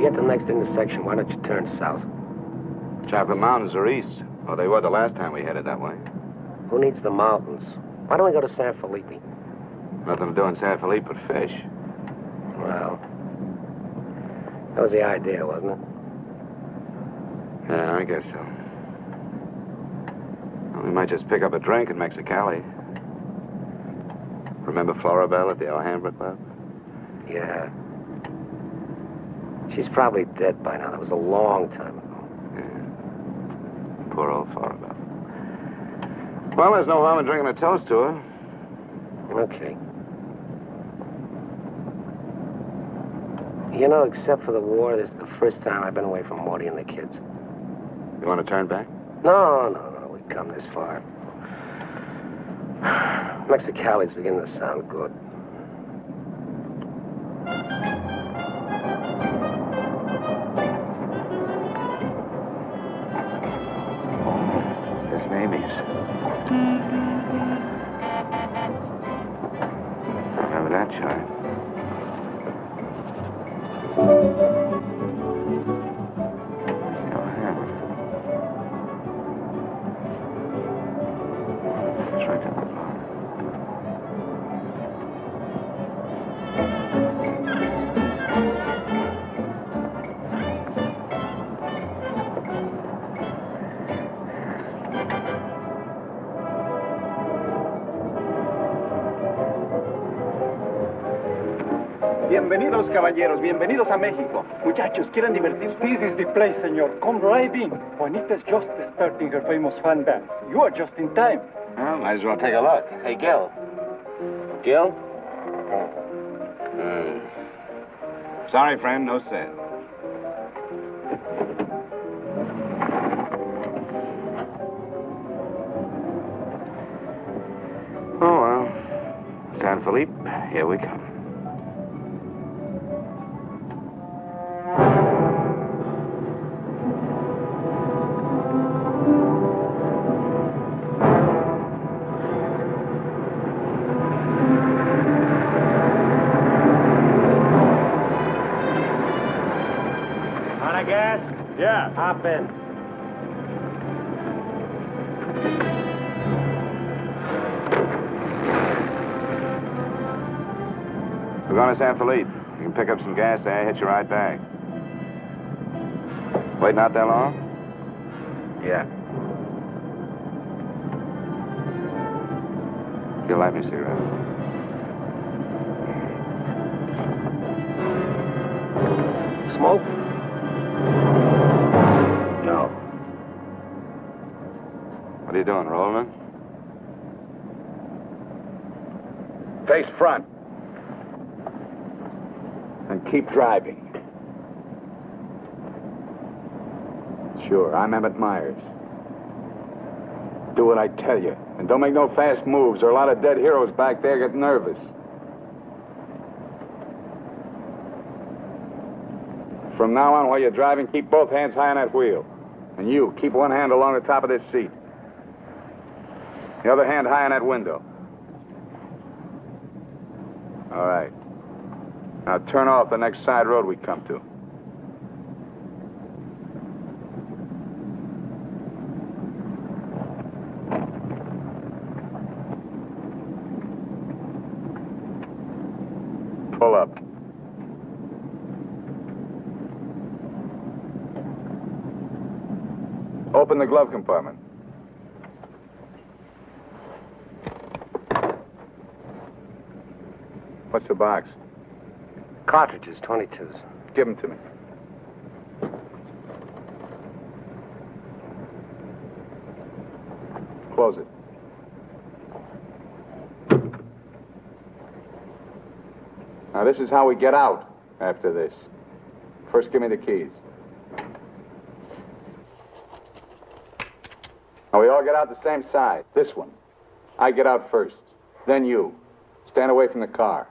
get to the next intersection, why don't you turn south? Chocolate Mountains are east. Well, they were the last time we headed that way. Who needs the mountains? Why don't we go to San Felipe? Nothing to do in San Felipe but fish. Well, that was the idea, wasn't it? Yeah, I guess so. Well, we might just pick up a drink in Mexicali. Remember Floribel at the Alhambra Club? Yeah. She's probably dead by now. That was a long time ago. Yeah. Poor old Floribel. Well, there's no harm in drinking a toast to her. Okay. You know, except for the war, this is the first time I've been away from Morty and the kids. You want to turn back? No. We've come this far. Mexicali's beginning to sound good. There's Mamie's. Remember that chime? Bienvenidos, caballeros. Bienvenidos a México. Muchachos, ¿quieren divertirse? This is the place, senor. Come right in. Juanita's just starting her famous fan dance. You are just in time. Well, might as well take a look. Hey, Gil. Gil? Sorry, friend, no sale. Oh, well. San Felipe, here we come. Yeah. Hop in. We're going to San Felipe. You can pick up some gas there, hitch you right back. Waiting out that long? Yeah. You'll light me a cigarette. Smoke? No. What are you doing, rolling? Face front. And keep driving. Sure, I'm Emmett Myers. Do what I tell you. And don't make no fast moves, or a lot of dead heroes back there get nervous. From now on, while you're driving, keep both hands high on that wheel. And you, keep one hand along the top of this seat. The other hand high on that window. All right. Now turn off the next side road we come to. Pull up. Open the glove compartment. What's the box? Cartridges, 22s. Give them to me. Close it. Now, this is how we get out after this. First, give me the keys. Now, we all get out the same side. This one. I get out first. Then you. Stand away from the car.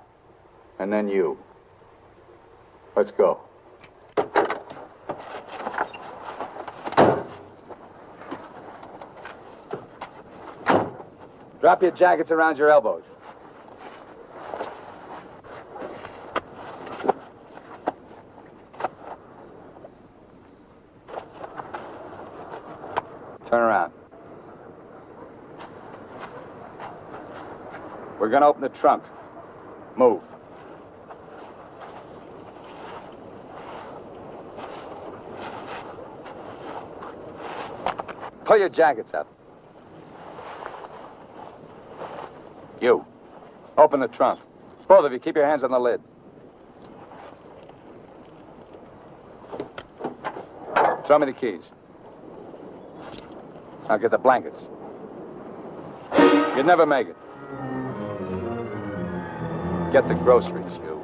And then you. Let's go. Drop your jackets around your elbows. We're gonna open the trunk. Move. Pull your jackets up. You. Open the trunk. Both of you, keep your hands on the lid. Throw me the keys. Now get the blankets. You'd never make it. Get the groceries, you.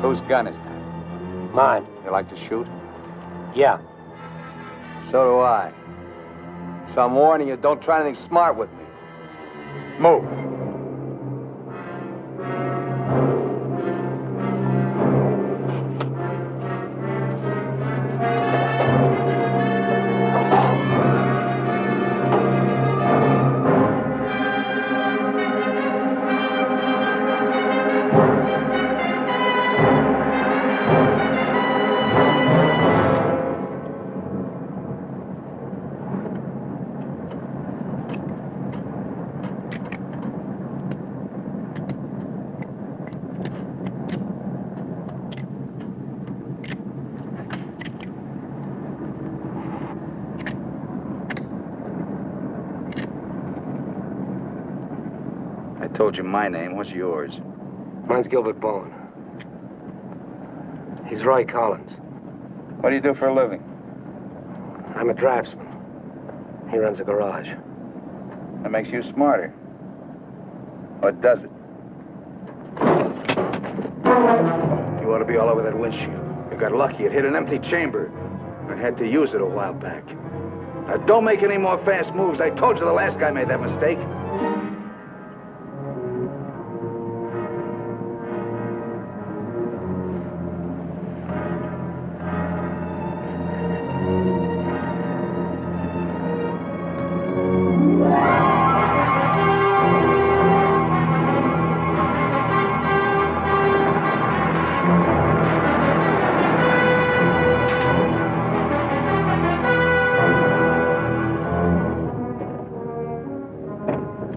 Whose gun is that? Mine. You like to shoot? Yeah. So do I. So I'm warning you, don't try anything smart with me. Move. I told you my name. What's yours? Mine's Gilbert Bowen. He's Roy Collins. What do you do for a living? I'm a draftsman. He runs a garage. That makes you smarter. Or does it? You ought to be all over that windshield. You got lucky. It hit an empty chamber. I had to use it a while back. Now, don't make any more fast moves. I told you the last guy made that mistake.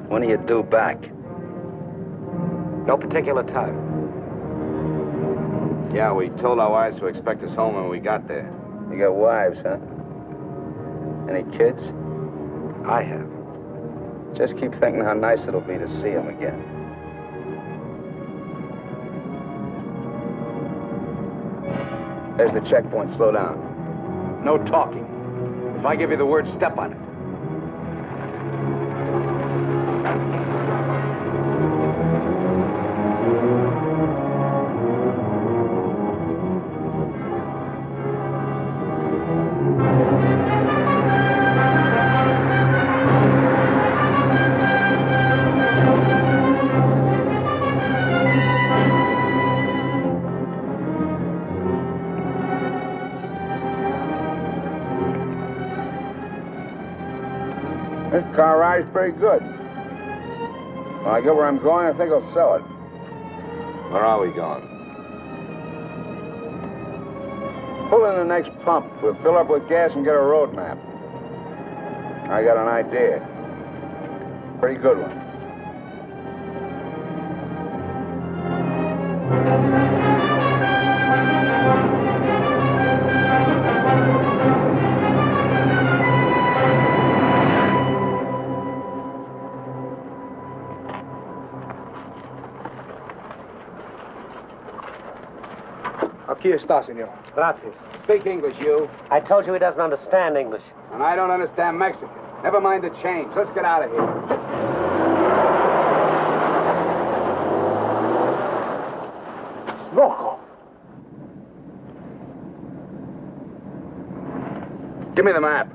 When are you due back? No particular time. Yeah, we told our wives to expect us home when we got there. You got wives, huh? Any kids? I have. Just keep thinking how nice it'll be to see them again. There's the checkpoint. Slow down. No talking. If I give you the word, step on it. This car ride's pretty good. When I get where I'm going, I think I'll sell it. Where are we going? Pull in the next pump. We'll fill up with gas and get a road map. I got an idea. Pretty good one. Aquí está, senor. Gracias. Speak English, you. I told you he doesn't understand English. And I don't understand Mexican. Never mind the change. Let's get out of here. Loco. Give me the map.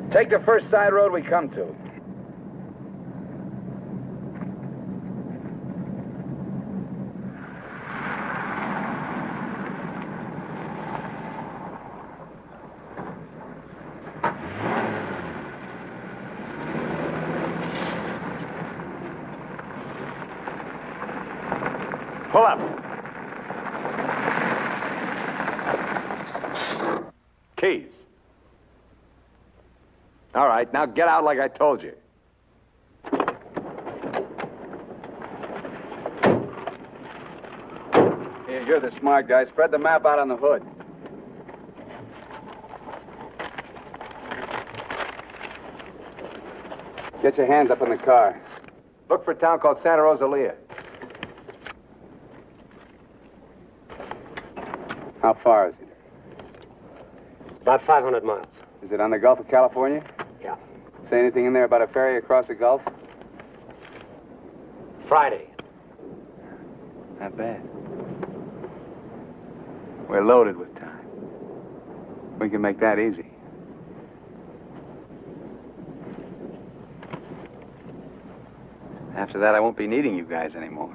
Take the first side road we come to. Pull up. Keys. All right, now get out like I told you. Here, you're the smart guy. Spread the map out on the hood. Get your hands up in the car. Look for a town called Santa Rosalia. How far is it? About 500 miles. Is it on the Gulf of California? Yeah. Say anything in there about a ferry across the Gulf? Friday. Not bad. We're loaded with time. We can make that easy. After that, I won't be needing you guys anymore.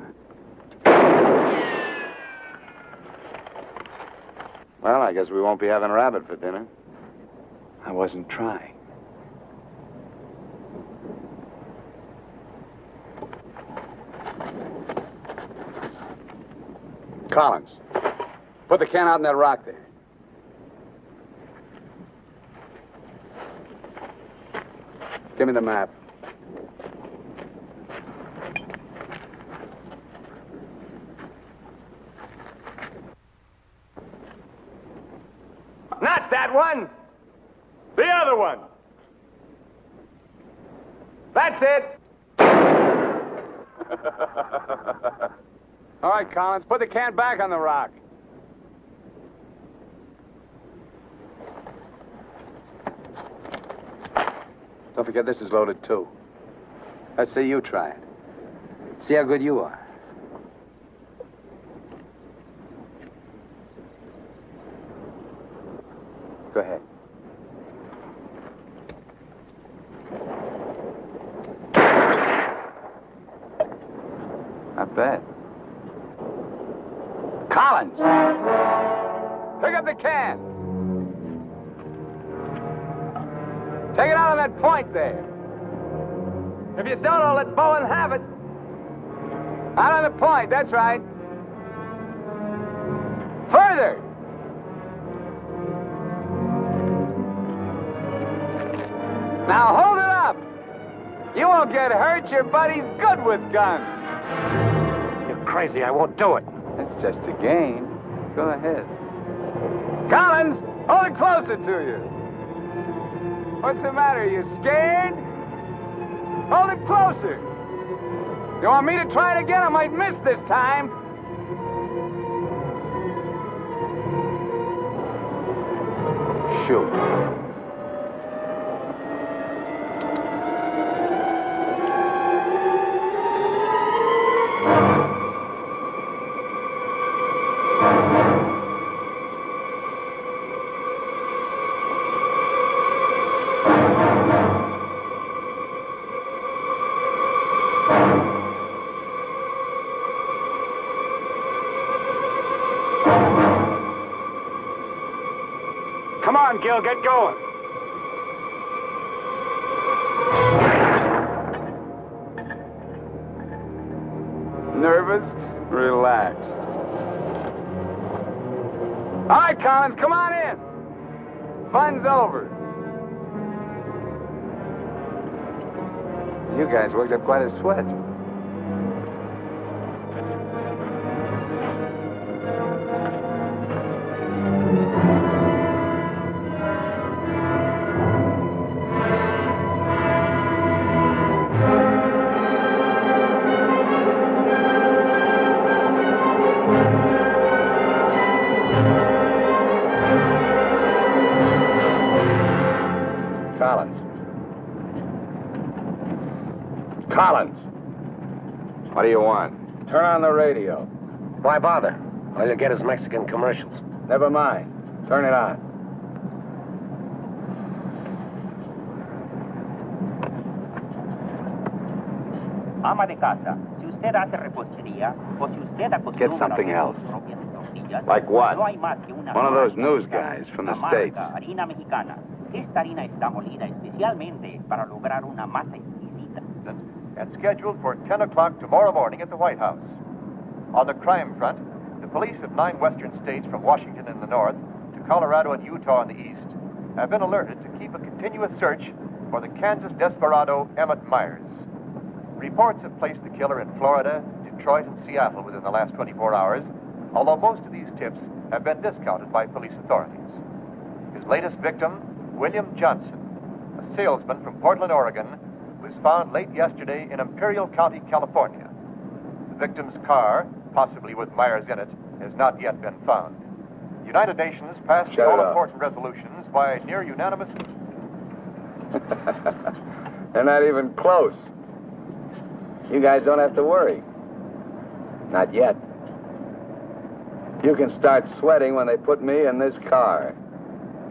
Well, I guess we won't be having rabbit for dinner. I wasn't trying. Collins, put the can out in that rock there. Give me the map. Not that one. The other one. That's it. All right, Collins, put the can back on the rock. Don't forget this is loaded, too. Let's see you try it. See how good you are. Go ahead. Not bad. Collins! Pick up the can! Take it out on that point there. If you don't, I'll let Bowen have it. Out on the point, that's right. Further! Now hold it up! You won't get hurt, your buddy's good with guns. You're crazy, I won't do it. It's just a game. Go ahead. Collins, hold it closer to you. What's the matter? You scared? Hold it closer. You want me to try it again? I might miss this time. Shoot. Come on, Gil, get going. Nervous? Relax. All right, Collins, come on in. Fun's over. You guys worked up quite a sweat. Collins. What do you want? Turn on the radio. Why bother? All you'll get is Mexican commercials. Never mind. Turn it on. Ama de casa, si usted hace repostería o si usted acostumbra Get something a else. sus propias tortillas, Like what? no hay más que una One of those sola news marca, guys from the la States. marca harina mexicana. Esta harina está molida especialmente para lograr una masa exquisita. And scheduled for 10 o'clock tomorrow morning at the White House. On the crime front, the police of 9 western states from Washington in the north to Colorado and Utah in the east have been alerted to keep a continuous search for the Kansas desperado Emmett Myers. Reports have placed the killer in Florida, Detroit, and Seattle within the last 24 hours, although most of these tips have been discounted by police authorities. His latest victim, William Johnson, a salesman from Portland, Oregon, was found late yesterday in Imperial County, California. The victim's car, possibly with Myers in it, has not yet been found. The United Nations passed all-important resolutions by near unanimous... They're not even close. You guys don't have to worry. Not yet. You can start sweating when they put me in this car.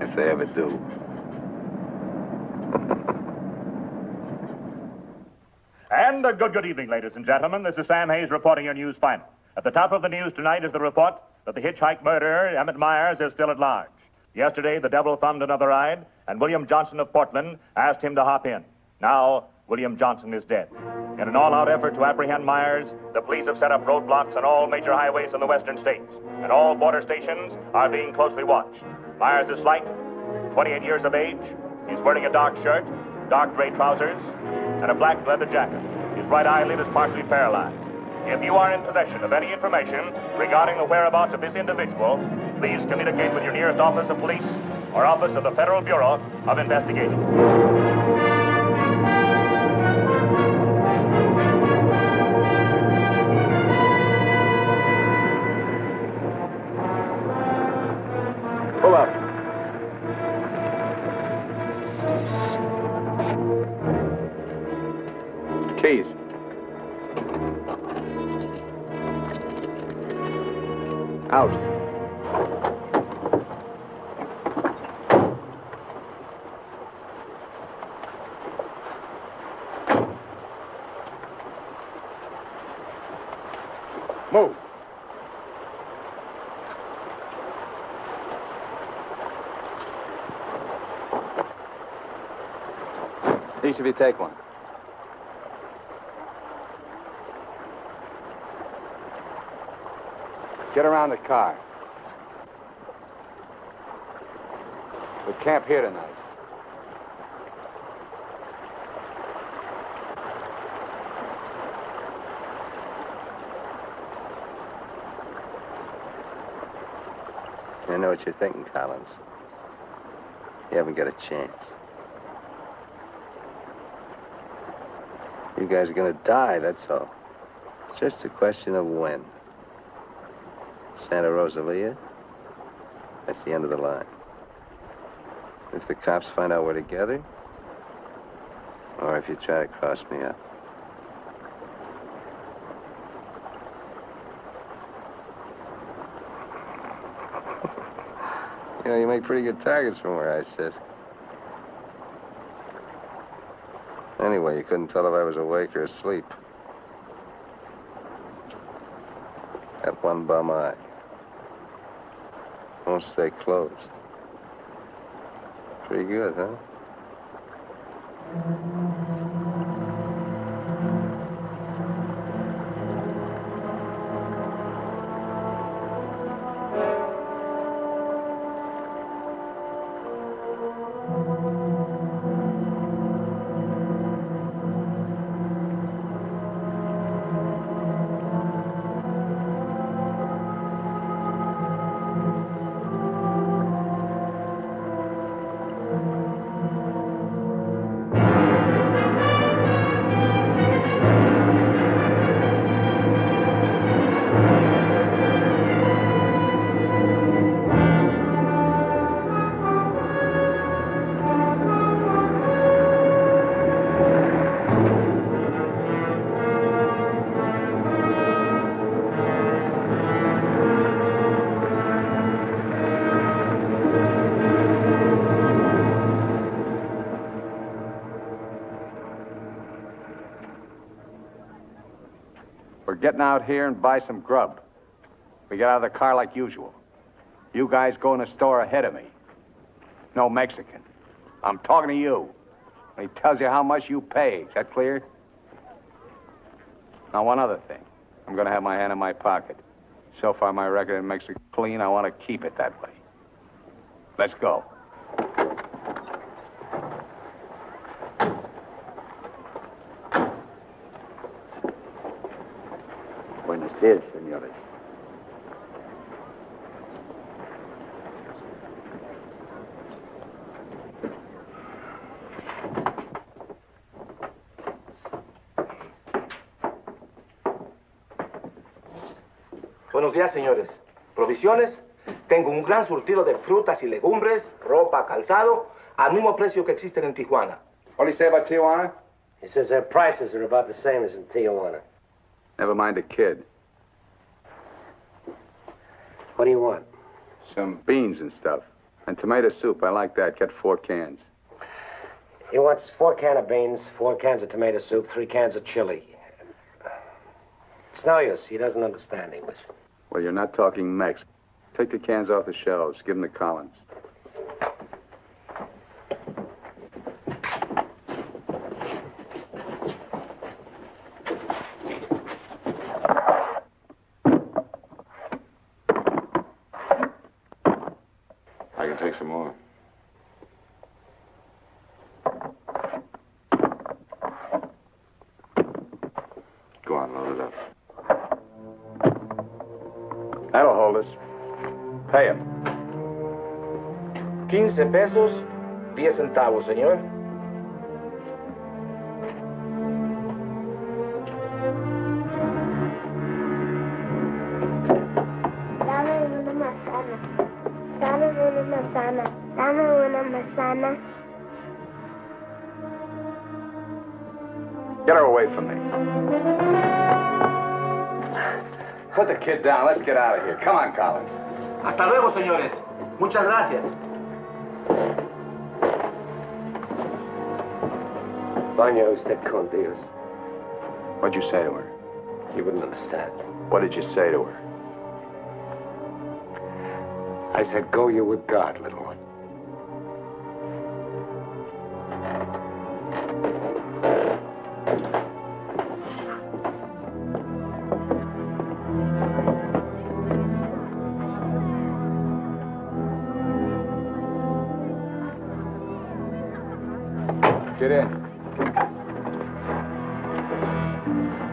If they ever do. And a good evening, ladies and gentlemen. This is Sam Hayes reporting your news final. At the top of the news tonight is the report that the hitchhike murderer, Emmett Myers, is still at large. Yesterday, the devil thumbed another ride, and William Johnson of Portland asked him to hop in. Now, William Johnson is dead. In an all-out effort to apprehend Myers, the police have set up roadblocks on all major highways in the western states, and all border stations are being closely watched. Myers is slight, 28 years of age. He's wearing a dark shirt, dark gray trousers, and a black leather jacket. His right eyelid is partially paralyzed. If you are in possession of any information regarding the whereabouts of this individual, please communicate with your nearest office of police or office of the Federal Bureau of Investigation. Pull up. Keys. Out. Move. Each of you take one. Get around the car. We camp here tonight. I know what you're thinking, Collins. You haven't got a chance. You guys are gonna die, that's all. It's just a question of when. Santa Rosalia, that's the end of the line. If the cops find out we're together, or if you try to cross me up. You know, you make pretty good targets from where I sit. Anyway, you couldn't tell if I was awake or asleep. Got one bum eye. Won't stay closed. Pretty good, huh? Getting out here and buy some grub. We get out of the car like usual. You guys go in the store ahead of me. No Mexican. I'm talking to you. And he tells you how much you pay. Is that clear? Now, one other thing. I'm gonna have my hand in my pocket. So far, my record makes it clean. I want to keep it that way. Let's go. Buenos días, señores. Buenos días, señores. ¿Provisiones? Tengo un gran surtido de frutas y legumbres, ropa, calzado, al mismo precio que existen en Tijuana. What do you say about Tijuana? He says their prices are about the same as in Tijuana. Never mind the kid. What do you want? Some beans and stuff. And tomato soup. I like that. Get 4 cans. He wants 4 cans of beans, 4 cans of tomato soup, 3 cans of chili. It's no use. He doesn't understand English. Well, you're not talking Mex. Take the cans off the shelves. Give them to Collins. I can take some more. Go on, load it up. That'll hold us. Pay him. 15 pesos, 10 centavos, señor. Dame una manzana. Dame una manzana. Dame una manzana. Get her away from me. Put the kid down. Let's get out of here. Come on, Collins. Hasta luego, señores. Muchas gracias. Vaya usted con Dios. What'd you say to her? You wouldn't understand. What did you say to her? I said, go you with God, little one. Get in.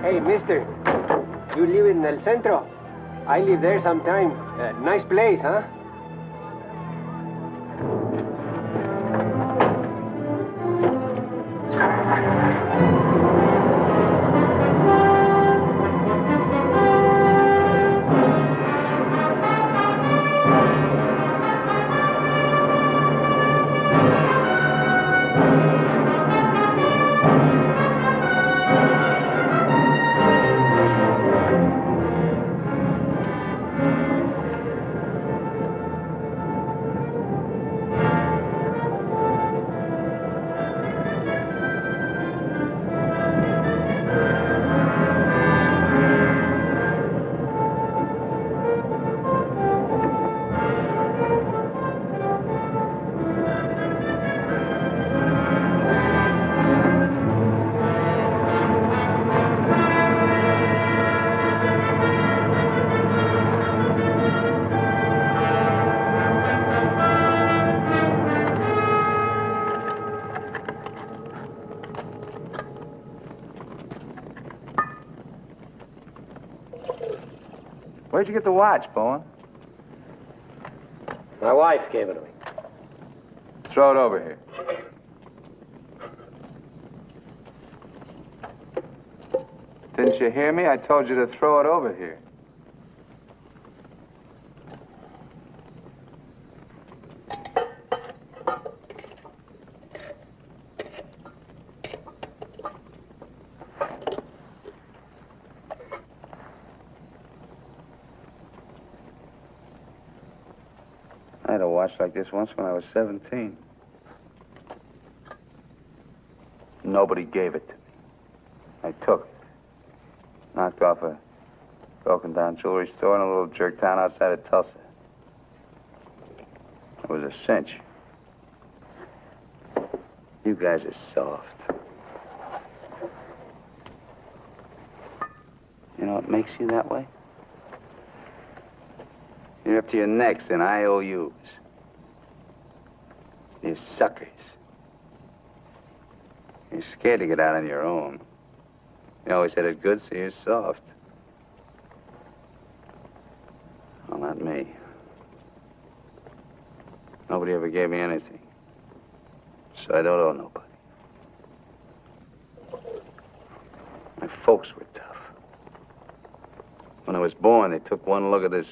Hey, mister. You live in El Centro? I live there sometime. Nice place, huh? Where'd you get the watch, Bowen? My wife gave it to me. Throw it over here. Didn't you hear me? I told you to throw it over here. I had a watch like this once when I was 17. Nobody gave it to me. I took it. Knocked off a broken-down jewelry store in a little jerk town outside of Tulsa. It was a cinch. You guys are soft. You know, what makes you that way? You're up to your necks in IOUs. You're suckers. You're scared to get out on your own. You always had it good, so you're soft. Well, not me. Nobody ever gave me anything. So I don't owe nobody. My folks were tough. When I was born, they took one look at this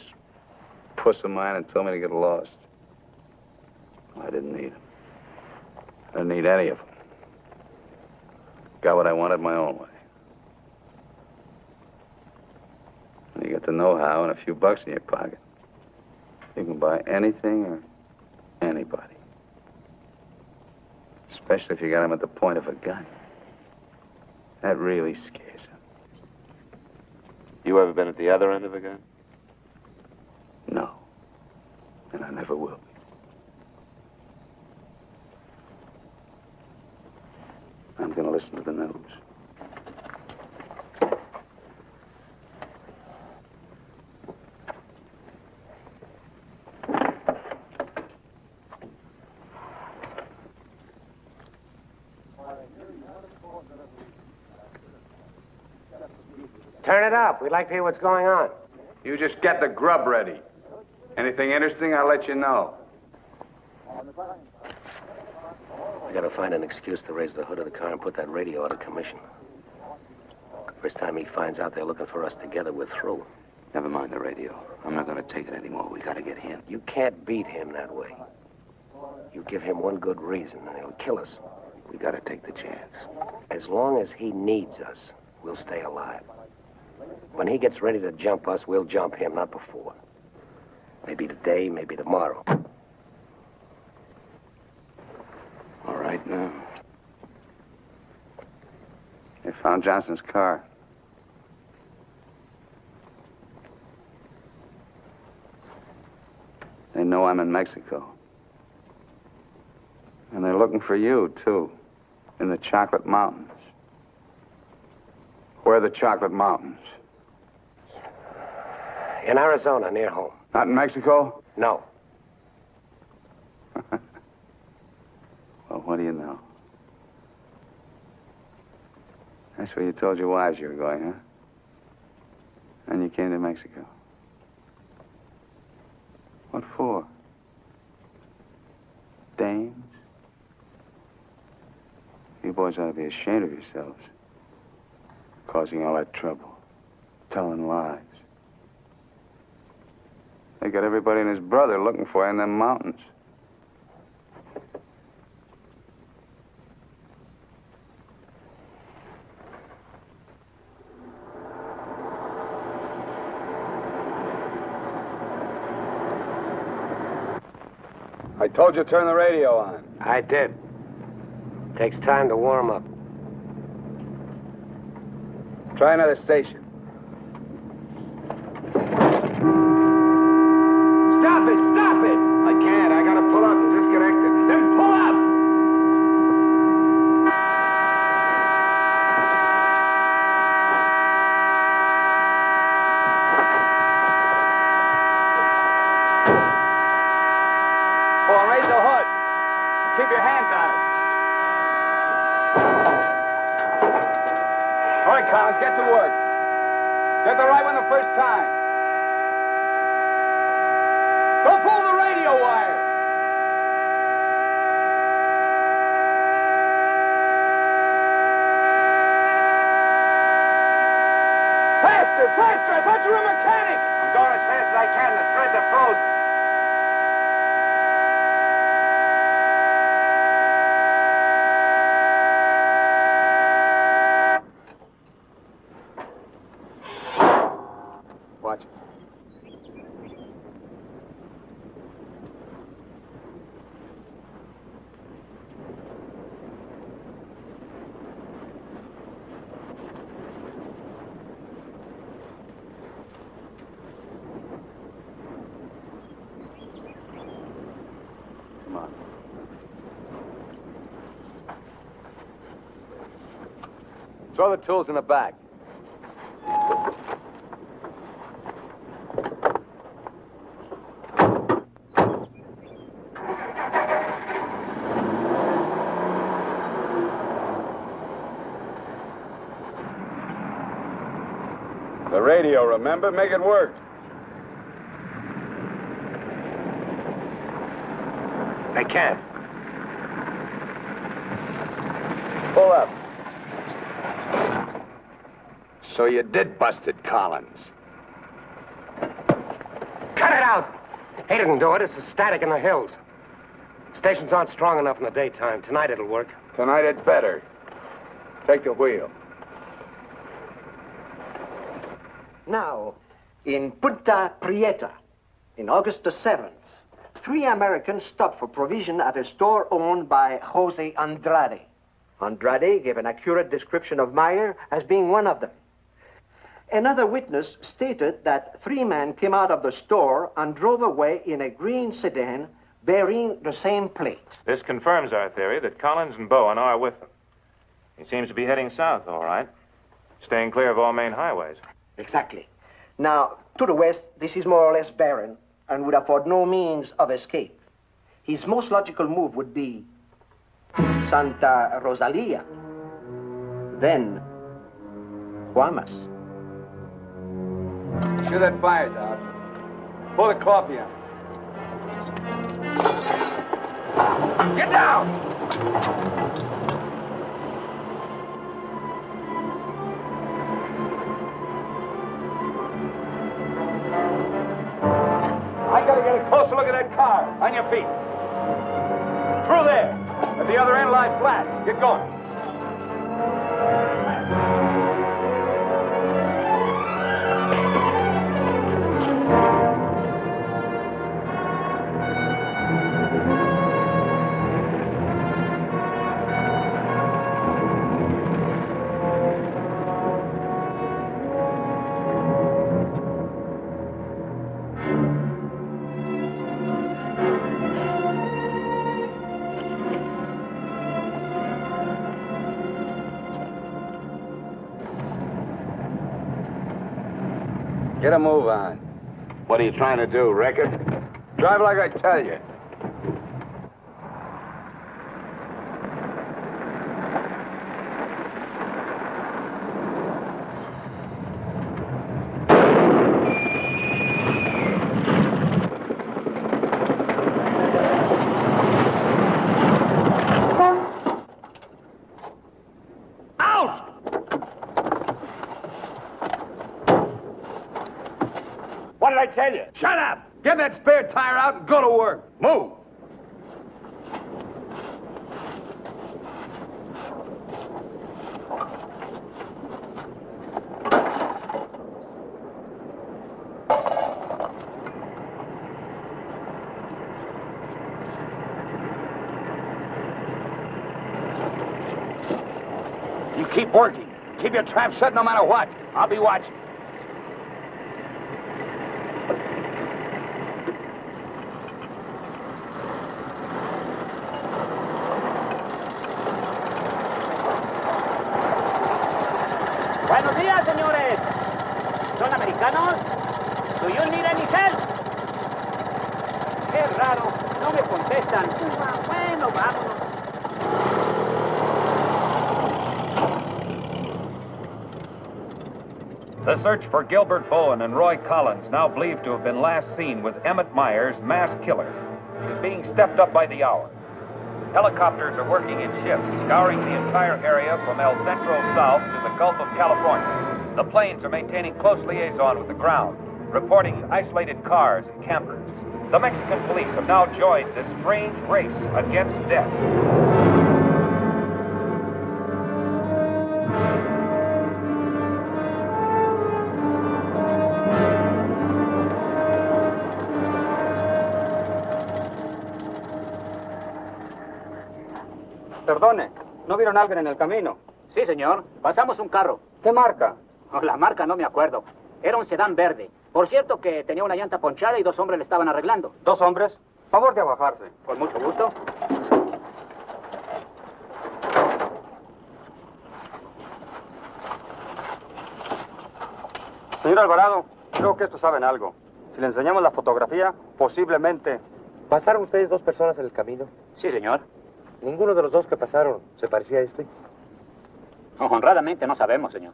puss of mine and told me to get lost. Well, I didn't need them. I didn't need any of them. Got what I wanted my own way. And you get the know-how and a few bucks in your pocket. You can buy anything or anybody. Especially if you got them at the point of a gun. That really scares them. You ever been at the other end of a gun? No. And I never will be. I'm gonna listen to the news. Turn it up. We'd like to hear what's going on. You just get the grub ready. Anything interesting, I'll let you know. I gotta find an excuse to raise the hood of the car and put that radio out of commission. First time he finds out they're looking for us together, we're through. Never mind the radio. I'm not gonna take it anymore. We gotta get him. You can't beat him that way. You give him one good reason and he'll kill us. We gotta take the chance. As long as he needs us, we'll stay alive. When he gets ready to jump us, we'll jump him, not before. Maybe today, maybe tomorrow. All right, now. They found Johnson's car. They know I'm in Mexico. And they're looking for you, too, in the Chocolate Mountains. Where are the Chocolate Mountains? In Arizona, near home. Not in Mexico? No. Well, what do you know? That's where you told your wives you were going, huh? And you came to Mexico. What for? Dames? You boys ought to be ashamed of yourselves. Causing all that trouble. Telling lies. They got everybody and his brother looking for you in them mountains. I told you to turn the radio on. I did. Takes time to warm up. Try another station. Stop it! Stop it! I can't. I gotta pull up and disconnect it. Then pull up! Oh, and raise the hood. Keep your hands on it. All right, Collins, get to work. Get the right one the first time. Don't pull the radio wire. Faster, faster! I thought you were a mechanic. I'm going as fast as I can. The threads are frozen. Watch it. Come on. Throw the tools in the back. The radio, remember? Make it work. They can't. Pull up. So you did bust it, Collins. Cut it out! He didn't do it. It's the static in the hills. Stations aren't strong enough in the daytime. Tonight it'll work. Tonight it better. Take the wheel. Now, in Punta Prieta, in August the 7th, 3 Americans stopped for provision at a store owned by Jose Andrade. Andrade gave an accurate description of Meyer as being one of them. Another witness stated that 3 men came out of the store and drove away in a green sedan bearing the same plate. This confirms our theory that Collins and Bowen are with them. He seems to be heading south, all right. Staying clear of all main highways. Exactly. Now, to the west, this is more or less barren and would afford no means of escape. His most logical move would be Santa Rosalia, then Guamas. Sure that fire's out. Pour the coffee on. Get down! I gotta get a closer look at that car. On your feet. Through there. At the other end, lie flat. Get going. Get a move on. What are you trying to do, wreck it? Drive like I tell you. What did I tell you? Shut up! Get that spare tire out and go to work. Move! You keep working. Keep your trap shut no matter what. I'll be watching. Buenos días, señores. ¿Son americanos? Do you need any help? Qué raro, no me contestan. Bueno, vámonos. The search for Gilbert Bowen and Roy Collins, now believed to have been last seen with Emmett Myers, mass killer, is being stepped up by the hour. Helicopters are working in shifts, scouring the entire area from El Centro south to the Gulf of California. The planes are maintaining close liaison with the ground, reporting isolated cars and campers. The Mexican police have now joined this strange race against death. Perdone, ¿no vieron a alguien en el camino? Sí, señor. Pasamos un carro. ¿Qué marca? Oh, la marca no me acuerdo. Era un sedán verde. Por cierto que tenía una llanta ponchada y 2 hombres le estaban arreglando. ¿2 hombres? Favor de abajarse. Con mucho gusto. Señor Alvarado, creo que estos saben algo. Si le enseñamos la fotografía, posiblemente... ¿Pasaron ustedes 2 personas en el camino? Sí, señor. ¿Ninguno de los 2 que pasaron se parecía a este? Honradamente no sabemos, señor.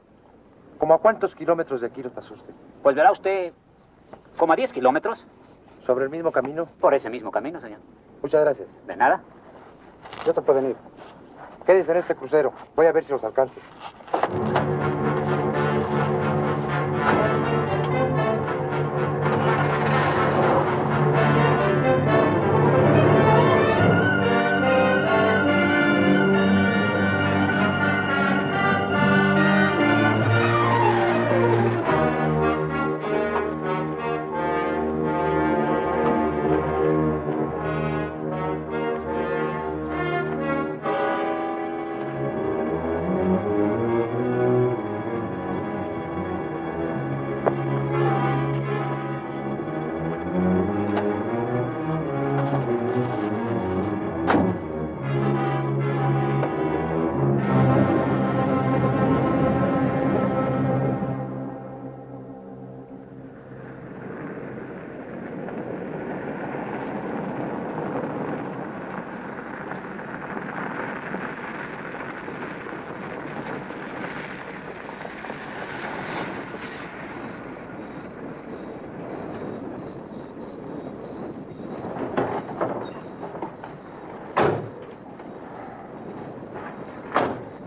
¿Cómo a cuántos kilómetros de aquí nos pasó usted? Pues verá usted, como a 10 kilómetros. ¿Sobre el mismo camino? Por ese mismo camino, señor. Muchas gracias. De nada. Ya se pueden ir. Quédense en este crucero. Voy a ver si los alcanzo.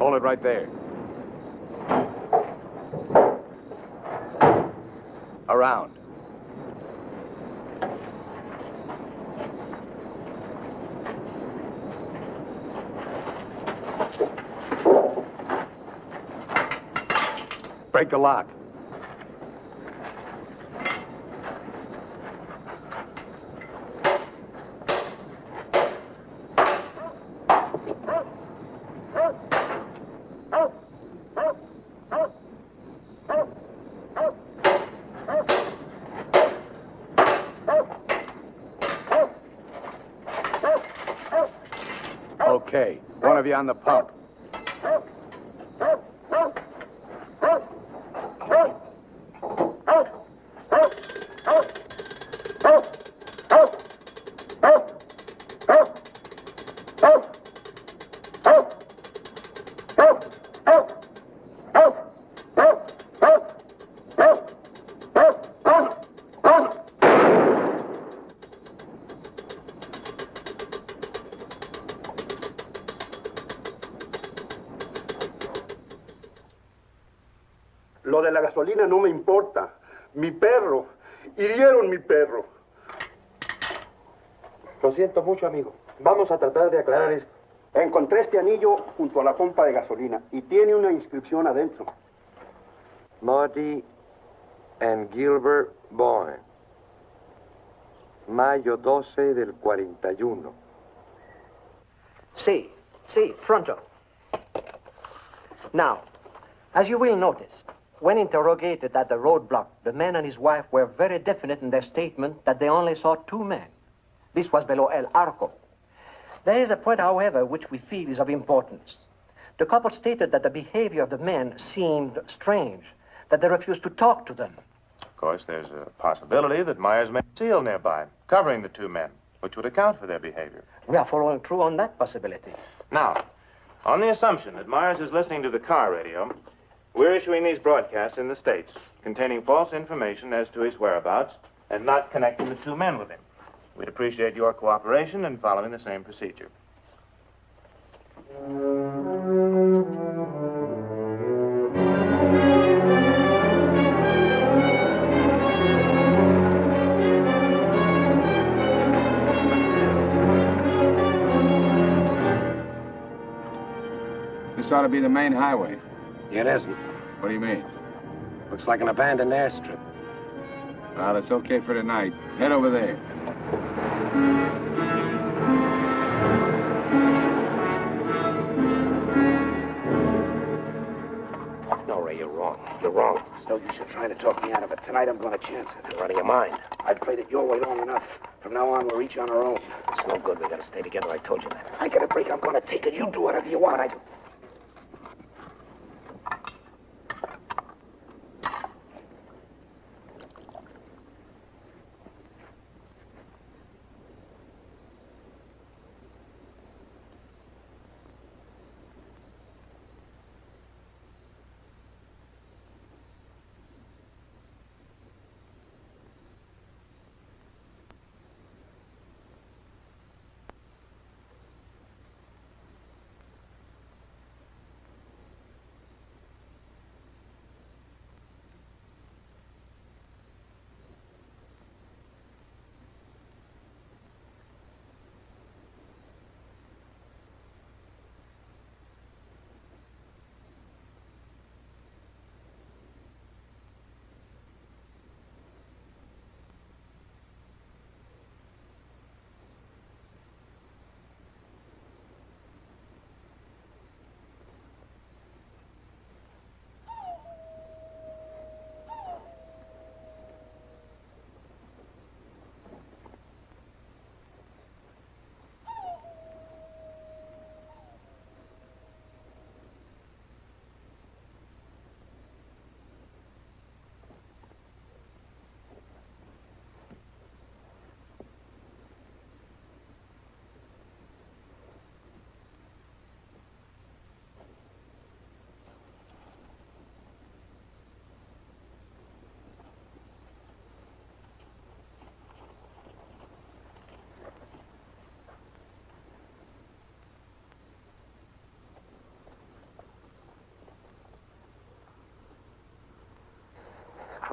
Hold it right there. Around. Break the lock. Okay, one of you on the pump. Lo de la gasolina no me importa. Mi perro. Hirieron mi perro. Lo siento mucho, amigo. Vamos a tratar de aclarar esto. Encontré este anillo junto a la pompa de gasolina y tiene una inscripción adentro. Marty and Gilbert Bowen. Mayo 12 del 41. Sí, pronto. Now, as you will notice, when interrogated at the roadblock, the man and his wife were very definite in their statement that they only saw two men. This was below El Arco. There is a point, however, which we feel is of importance. The couple stated that the behavior of the men seemed strange, that they refused to talk to them. Of course, there's a possibility that Myers may seal nearby, covering the two men, which would account for their behavior. We are following through on that possibility. Now, on the assumption that Myers is listening to the car radio, we're issuing these broadcasts in the States, containing false information as to his whereabouts and not connecting the two men with him. We'd appreciate your cooperation in following the same procedure. This ought to be the main highway. It isn't. What do you mean? Looks like an abandoned airstrip. Well, it's okay for tonight. Head over there. No, Ray, you're wrong. You're wrong. It's no use you trying to talk me out of it. Tonight I'm going to chance it. You're out of your mind. I've played it your way long enough. From now on, we're each on our own. It's no good. We gotta stay together. I told you that. If I get a break, I'm going to take it. You do whatever you want.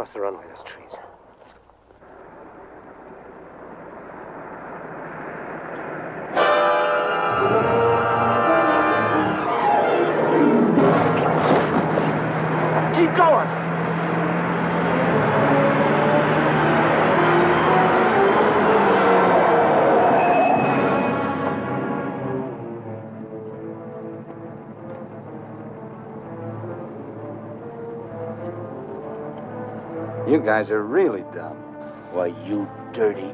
Across the runway, there's trees. Keep going! You guys are really dumb. Why, you dirty...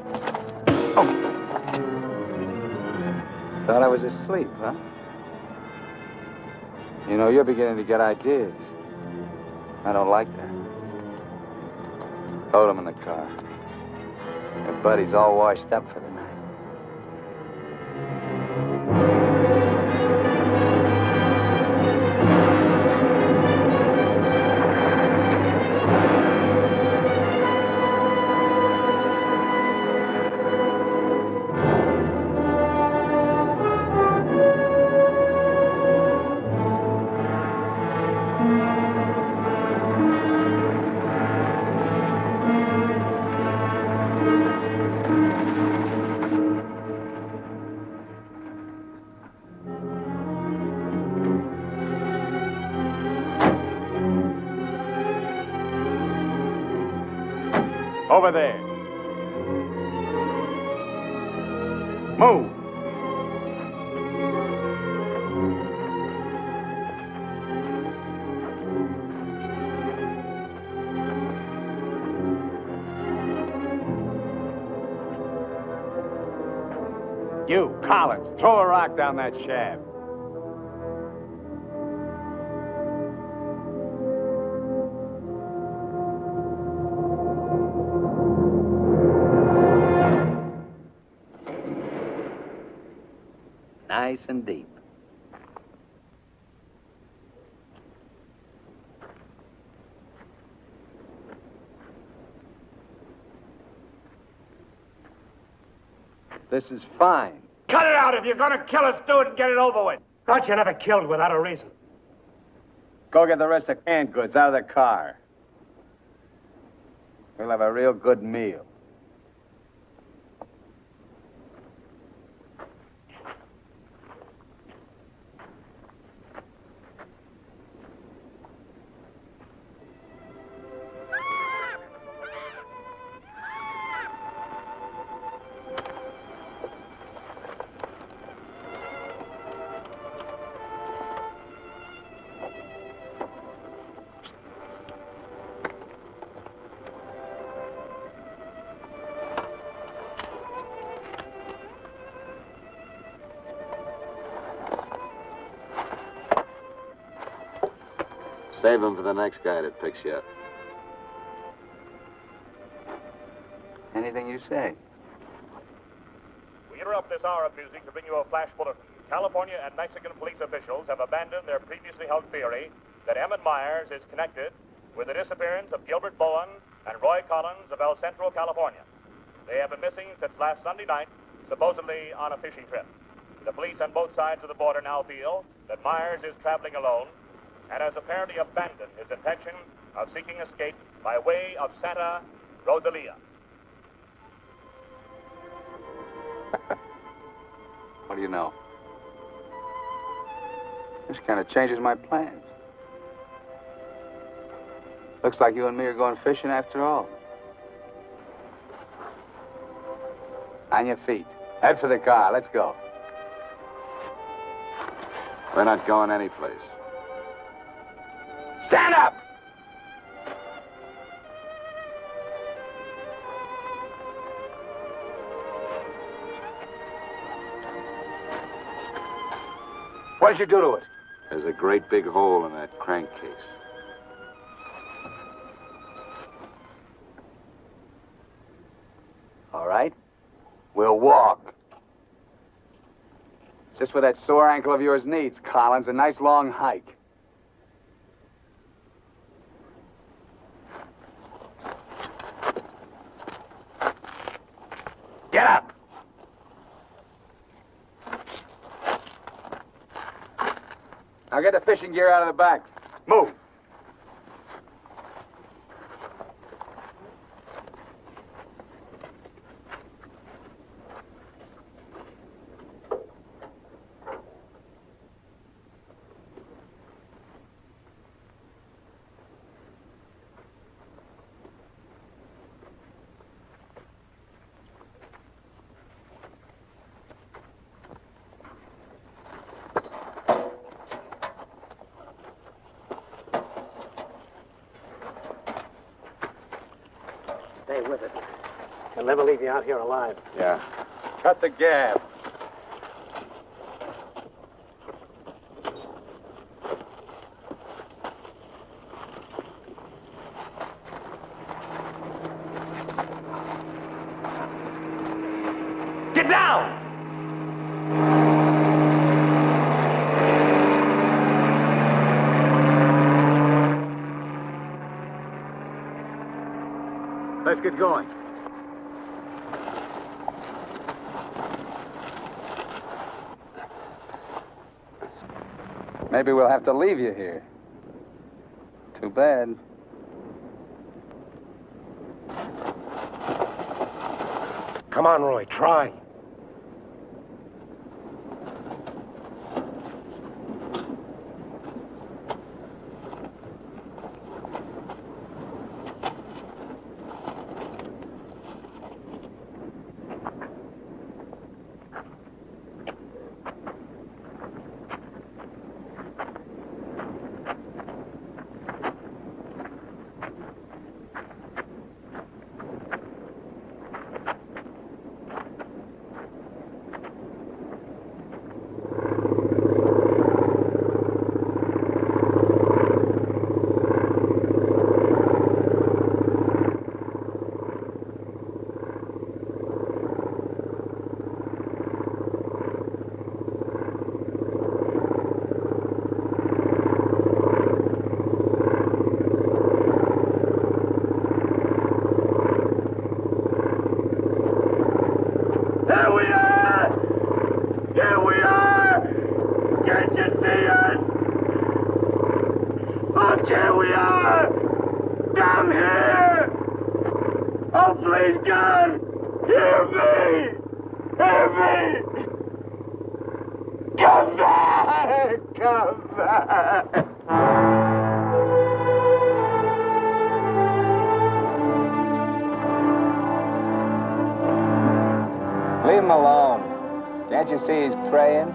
Thought I was asleep, huh? You know, you're beginning to get ideas. I don't like that. Load him in the car. Your buddy's all washed up for the night. Over there. Move. You, Collins, throw a rock down that shaft. Nice and deep. This is fine. Cut it out. If you're gonna kill us, do it and get it over with. Thought you never killed without a reason. Go get the rest of canned goods out of the car. We'll have a real good meal. Save him for the next guy that picks you up. Anything you say. We interrupt this hour of music to bring you a flash bulletin. California and Mexican police officials have abandoned their previously held theory that Emmett Myers is connected with the disappearance of Gilbert Bowen and Roy Collins of El Centro, California. They have been missing since last Sunday night, supposedly on a fishing trip. The police on both sides of the border now feel that Myers is traveling alone and has apparently abandoned his intention of seeking escape by way of Santa Rosalia. What do you know? This kind of changes my plans. Looks like you and me are going fishing after all. On your feet. Head for the car. Let's go. We're not going anyplace. Stand up! What did you do to it? There's a great big hole in that crankcase. All right. We'll walk. Just what that sore ankle of yours needs, Collins. A nice long hike. Get up! Now get the fishing gear out of the back. Move! stay with it. He'll never leave you out here alive. Yeah. Cut the gab. Get down! Let's get going. Maybe we'll have to leave you here. Too bad. Come on, Roy, try. Leave him alone. Can't you see he's praying?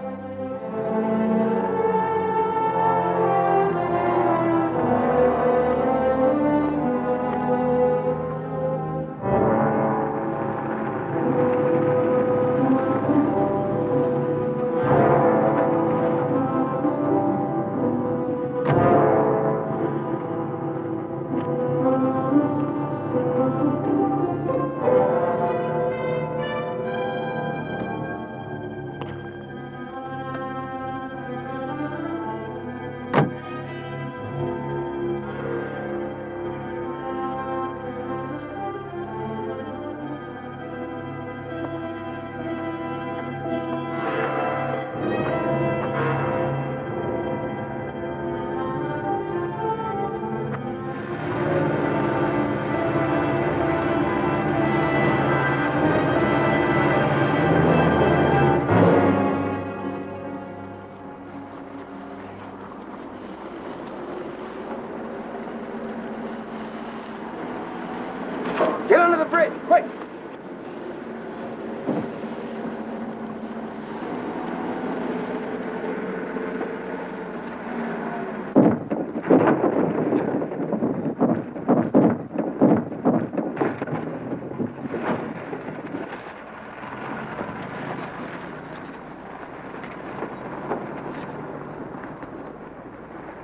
Get under the bridge, quick!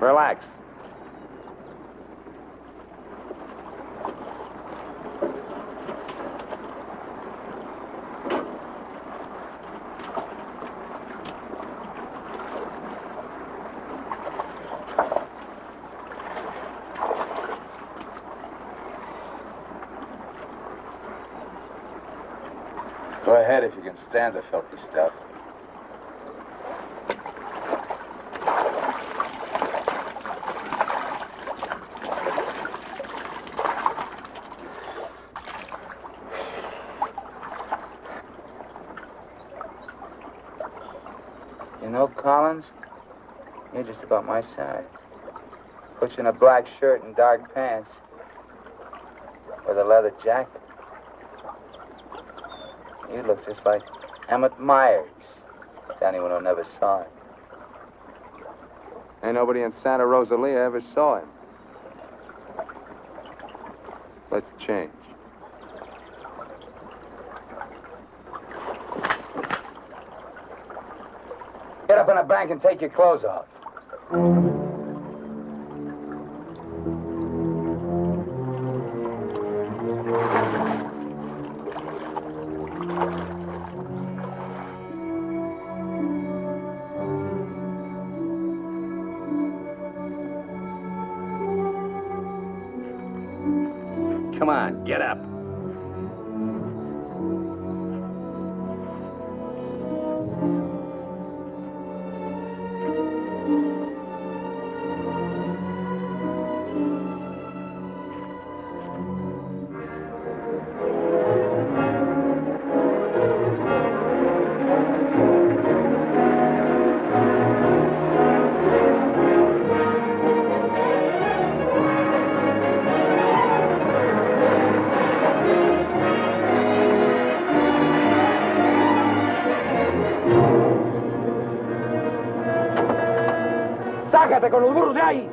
Relax. Go ahead if you can stand the filthy stuff. You know, Collins, you're just about my size. Put you in a black shirt and dark pants with a leather jacket. You look just like Emmett Myers, to anyone who never saw him. Ain't nobody in Santa Rosalia ever saw him. Let's change. up in a bank and take your clothes off. Come on, get up. ¡Sácate con los burros de ahí!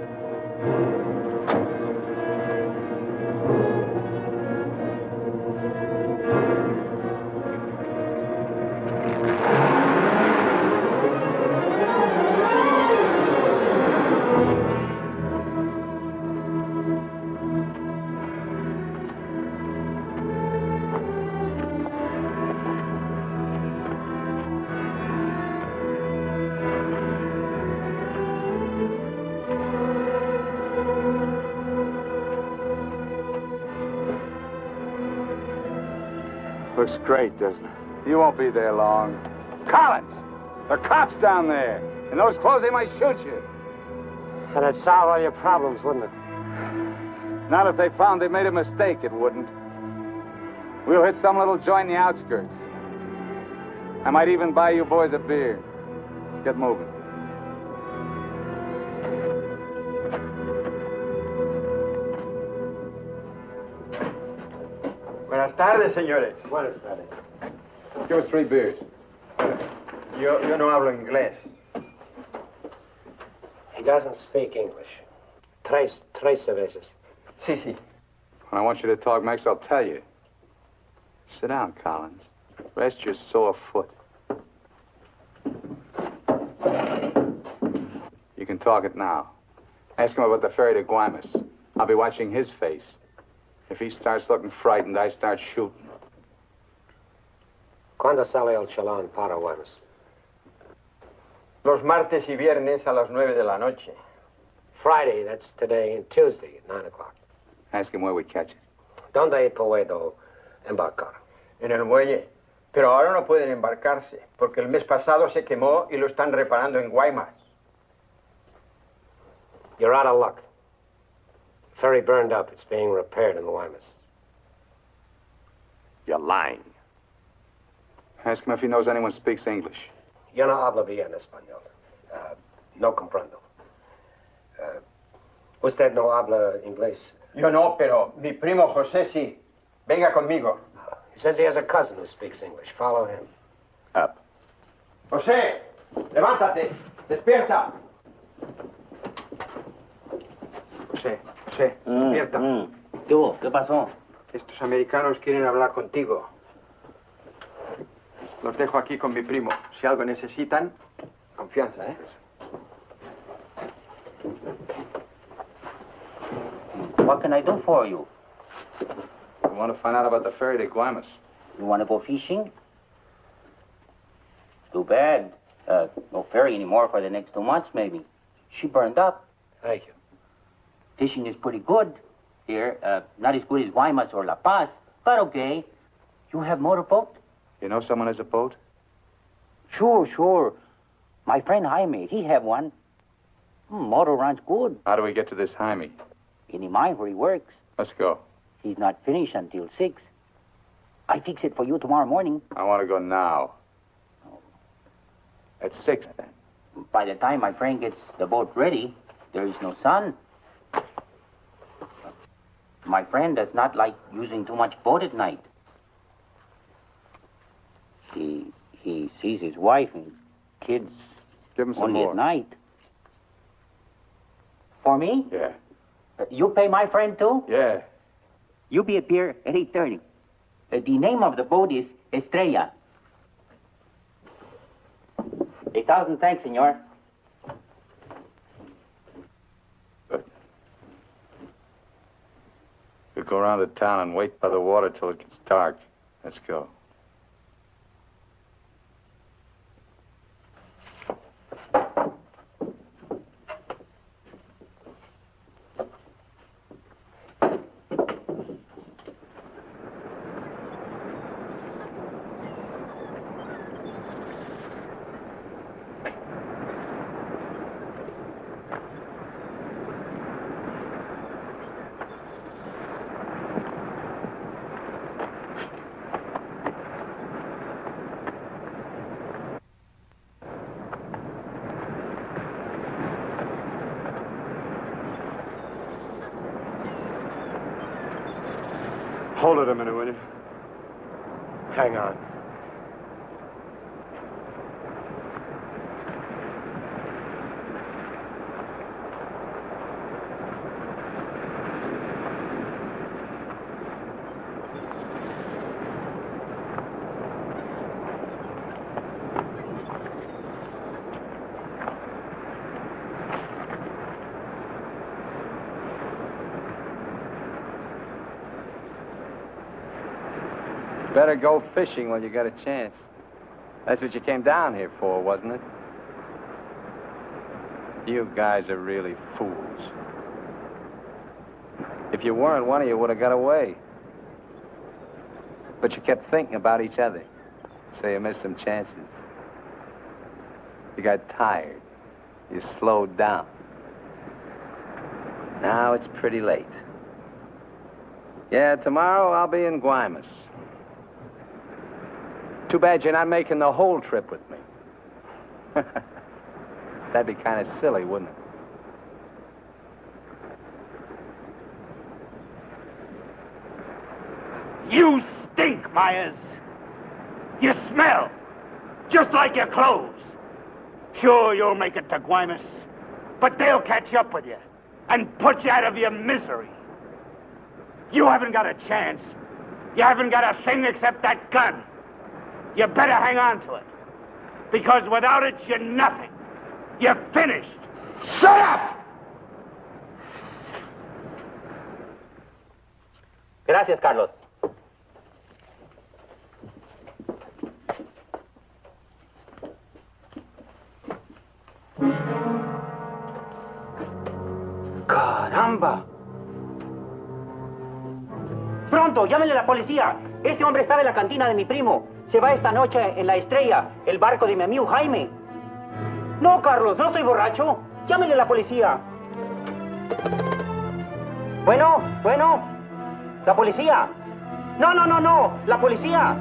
Looks great, doesn't it? You won't be there long. Collins! The cops down there! In those clothes, they might shoot you. That'd solve all your problems, wouldn't it? Not if they found they made a mistake, it wouldn't. We'll hit some little joint in the outskirts. I might even buy you boys a beer. Get moving. Buenas tardes, señores. Buenas tardes. Give us 3 beers. Yo no hablo inglés. He doesn't speak English. Tres cervezas. Sí, sí. When I want you to talk, Max, I'll tell you. Sit down, Collins. Rest your sore foot. You can talk it now. Ask him about the ferry to Guaymas. I'll be watching his face. If he starts looking frightened, I start shooting. ¿Cuándo sale el chalán para Guaymas? Los martes y viernes a las 9 de la noche. Friday, that's today, and Tuesday at 9 o'clock. Ask him where we catch it. ¿Dónde puedo embarcar? En el muelle. Pero ahora no pueden embarcarse, porque el mes pasado se quemó y lo están reparando en Guaymas. You're out of luck. Ferry burned up. It's being repaired in the Guaymas. You're lying. Ask him if he knows anyone speaks English. Yo no hablo bien español. No comprendo. Usted no habla inglés. Yo no, pero mi primo José sí. Venga conmigo. He says he has a cousin who speaks English. Follow him. Up. José, levántate. Despierta. José, despierta. ¿Qué hubo? ¿Qué pasó? Estos americanos quieren hablar contigo. Los dejo aquí con mi primo. Si algo necesitan, confianza, ¿eh? What can I do for you? We want to find out about the ferry to Guaymas. You want to go fishing? Too bad. No ferry anymore for the next 2 months, maybe. She burned up. Thank you. Fishing is pretty good here. Not as good as Guaymas or La Paz, but okay. You have motorboat? You know someone has a boat? Sure. My friend Jaime, he have one. Motor runs good. How do we get to this Jaime? In the mine where he works. Let's go. He's not finished until 6. I fix it for you tomorrow morning. I want to go now. At 6, then. By the time my friend gets the boat ready, there is no sun. My friend does not like using too much boat at night. He sees his wife and kids Give him some only more. at night. For me? Yeah. You pay my friend too? Yeah. You be at pier at 8:30. The name of the boat is Estrella. The 1,000 thanks, senor. We'll go around the town and wait by the water till it gets dark. Let's go. Hold it a minute, will you? Hang on. Better go fishing while you got a chance. That's what you came down here for, wasn't it? You guys are really fools. If you weren't, one of you would have got away. But you kept thinking about each other, so you missed some chances. You got tired. You slowed down. Now it's pretty late. Yeah, tomorrow I'll be in Guaymas. Too bad you're not making the whole trip with me. That'd be kind of silly, wouldn't it? You stink, Myers. You smell, just like your clothes. Sure, you'll make it to Guaymas, but they'll catch up with you and put you out of your misery. You haven't got a chance. You haven't got a thing except that gun. You better hang on to it, because without it, you're nothing. You're finished. Shut up! Gracias, Carlos. ¡Caramba! Pronto, llámenle a la policía. Este hombre estaba en la cantina de mi primo. Se va esta noche en la Estrella, el barco de mi amigo Jaime. No, Carlos, no estoy borracho. Llámenle a la policía. Bueno, la policía. No, la policía.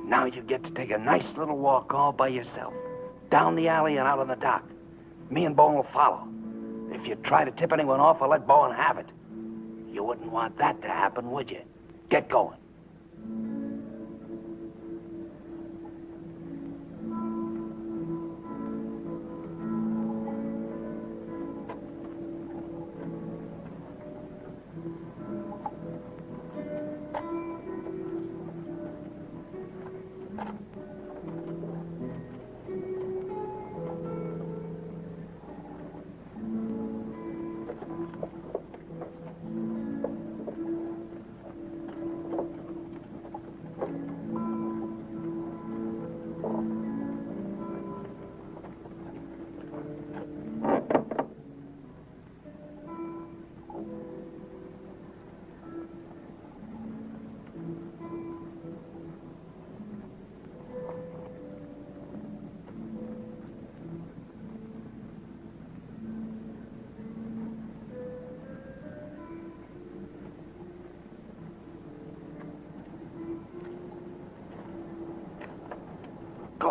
Now you get to take a nice little walk all by yourself. Down the alley and out on the dock. Me and Bowen will follow. If you try to tip anyone off, I'll let Bowen have it. You wouldn't want that to happen, would you? Get going.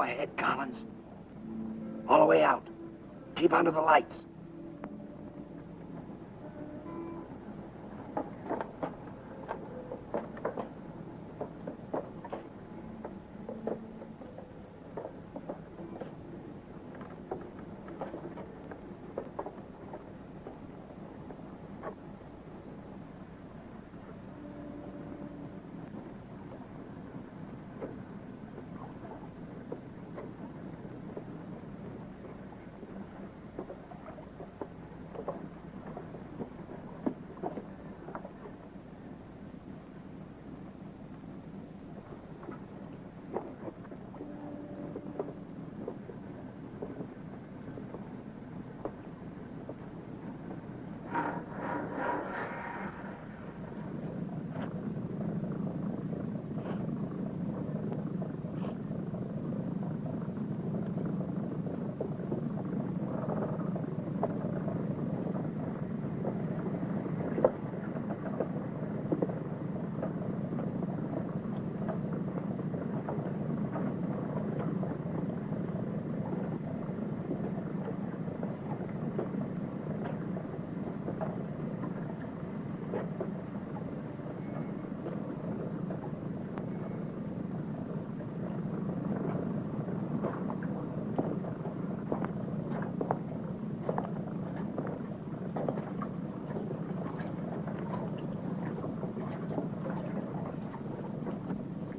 ahead, Collins. All the way out. Keep under the lights.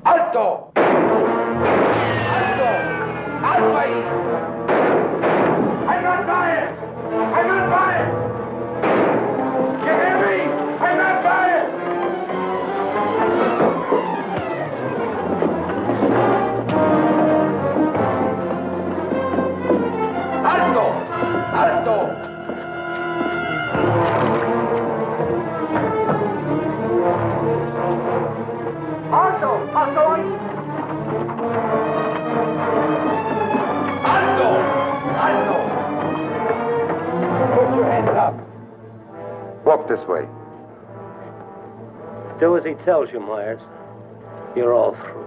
¡Alto! ¡Alto! ¡Alto ahí! I'm not biased! I'm not biased! You hear me? I'm not biased! ¡Alto! ¡Alto! Also ahí. ¡Alto! ¡Alto! Put your hands up. Walk this way. Do as he tells you, Myers. You're all through.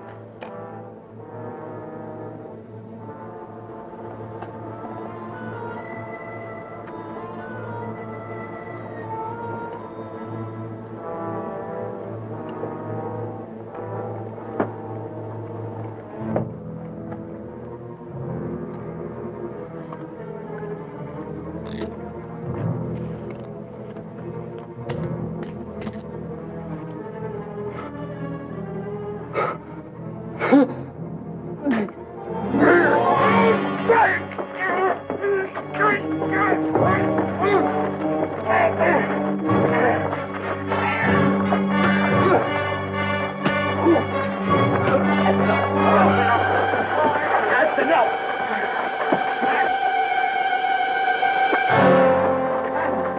That's enough!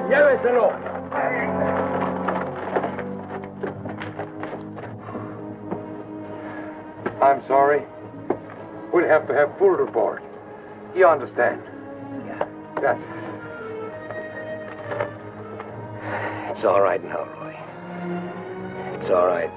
Lléveselo. I'm sorry. We'll have to have full report. You understand? Yeah. Gracias. It's all right now, Roy. It's all right.